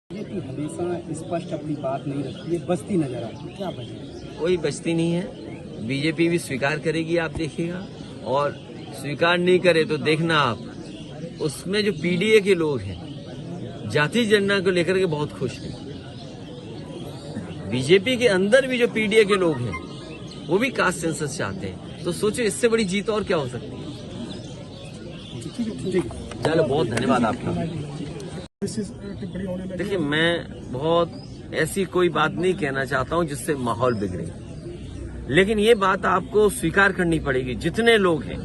BJP हमेशा स्पष्ट अपनी बात नहीं रखती है, बस्ती नजर आती है, क्या वजह? कोई बचती नहीं है। बीजेपी भी स्वीकार करेगी, आप देखिएगा, और स्वीकार नहीं करे तो देखना आप, उसमें जो पीडीए के लोग हैं जाति जनगणना को लेकर के बहुत खुश हैं। बीजेपी के अंदर भी जो पीडीए के लोग हैं वो भी कास्ट सेंसस चाहते हैं, तो सोचो इससे बड़ी जीत और क्या हो सकती है। चलो, बहुत धन्यवाद आपका। देखिए, मैं बहुत ऐसी कोई बात नहीं कहना चाहता हूं जिससे माहौल बिगड़े, लेकिन ये बात आपको स्वीकार करनी पड़ेगी। जितने लोग हैं,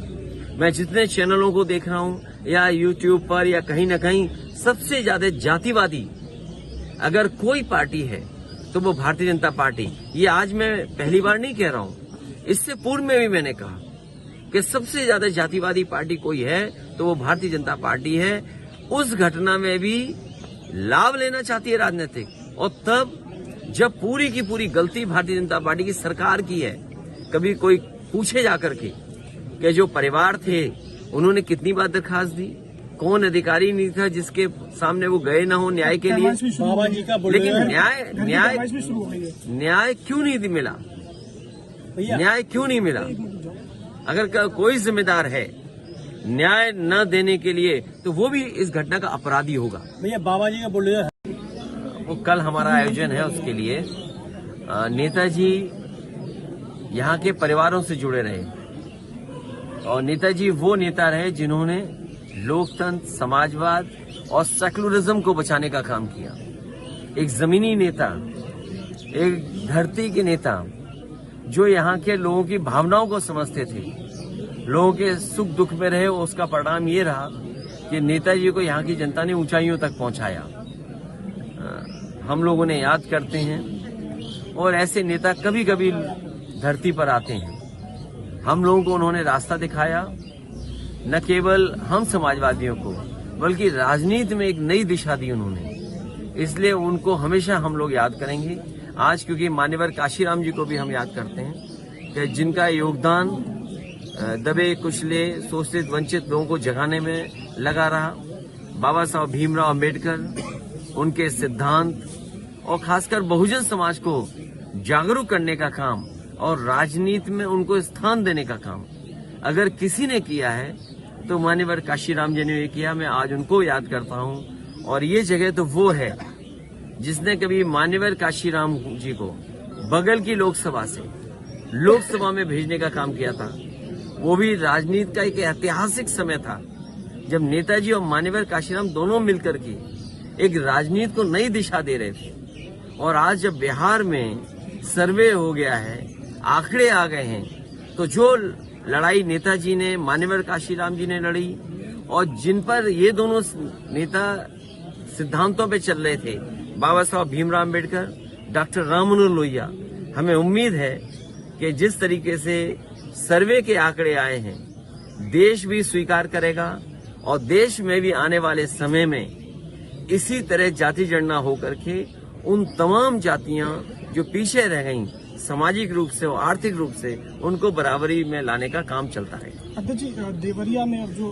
मैं जितने चैनलों को देख रहा हूं या यूट्यूब पर या कहीं न कहीं, सबसे ज्यादा जातिवादी अगर कोई पार्टी है तो वो भारतीय जनता पार्टी। ये आज मैं पहली बार नहीं कह रहा हूं, इससे पूर्व में भी मैंने कहा कि सबसे ज्यादा जातिवादी पार्टी कोई है तो वो भारतीय जनता पार्टी है। उस घटना में भी लाभ लेना चाहती है राजनीतिक, और तब जब पूरी की पूरी गलती भारतीय जनता पार्टी की सरकार की है। कभी कोई पूछे जाकर के कि जो परिवार थे उन्होंने कितनी बार दरखास्त दी, कौन अधिकारी नहीं था जिसके सामने वो गए ना हो न्याय के लिए, लेकिन न्याय क्यों नहीं मिला? न्याय क्यों नहीं मिला? अगर कोई जिम्मेदार है न्याय न देने के लिए तो वो भी इस घटना का अपराधी होगा। भैया, बाबा जी का बोले वो कल हमारा आयोजन है, उसके लिए नेताजी यहाँ के परिवारों से जुड़े रहे, और नेताजी वो नेता रहे जिन्होंने लोकतंत्र, समाजवाद और सेकुलरिज्म को बचाने का काम किया। एक जमीनी नेता, एक धरती के नेता जो यहाँ के लोगों की भावनाओं को समझते थे, लोगों के सुख दुख में रहे। उसका परिणाम ये रहा कि नेताजी को यहाँ की जनता ने ऊंचाइयों तक पहुंचाया। हम लोगों ने याद करते हैं, और ऐसे नेता कभी कभी धरती पर आते हैं। हम लोगों को उन्होंने रास्ता दिखाया, न केवल हम समाजवादियों को बल्कि राजनीति में एक नई दिशा दी उन्होंने। इसलिए उनको हमेशा हम लोग याद करेंगे। आज क्योंकि मान्यवर काशीराम जी को भी हम याद करते हैं कि जिनका योगदान दबे कुचले शोषित वंचित लोगों को जगाने में लगा रहा। बाबा साहब भीमराव अंबेडकर, उनके सिद्धांत और खासकर बहुजन समाज को जागरूक करने का काम और राजनीति में उनको स्थान देने का काम अगर किसी ने किया है तो मान्यवर काशीराम जी ने ये किया। मैं आज उनको याद करता हूं, और ये जगह तो वो है जिसने कभी मान्यवर काशीराम जी को बगल की लोकसभा से लोकसभा में भेजने का काम किया था। वो भी राजनीति का एक ऐतिहासिक समय था जब नेताजी और मान्यवर काशीराम दोनों मिलकर के एक राजनीति को नई दिशा दे रहे थे। और आज जब बिहार में सर्वे हो गया है, आंकड़े आ गए हैं, तो जो लड़ाई नेताजी ने, मान्यवर काशीराम जी ने लड़ी, और जिन पर ये दोनों नेता सिद्धांतों पे चल रहे थे, बाबा साहब भीमराव अंबेडकर, डॉक्टर राम मनोहर लोहिया, हमें उम्मीद है कि जिस तरीके से सर्वे के आंकड़े आए हैं, देश भी स्वीकार करेगा, और देश में भी आने वाले समय में इसी तरह जाति जनगणना होकर के उन तमाम जातियां जो पीछे रह गईं सामाजिक रूप से और आर्थिक रूप से, उनको बराबरी में लाने का काम चलता है। अध्यक्ष जी, देवरिया में अब जो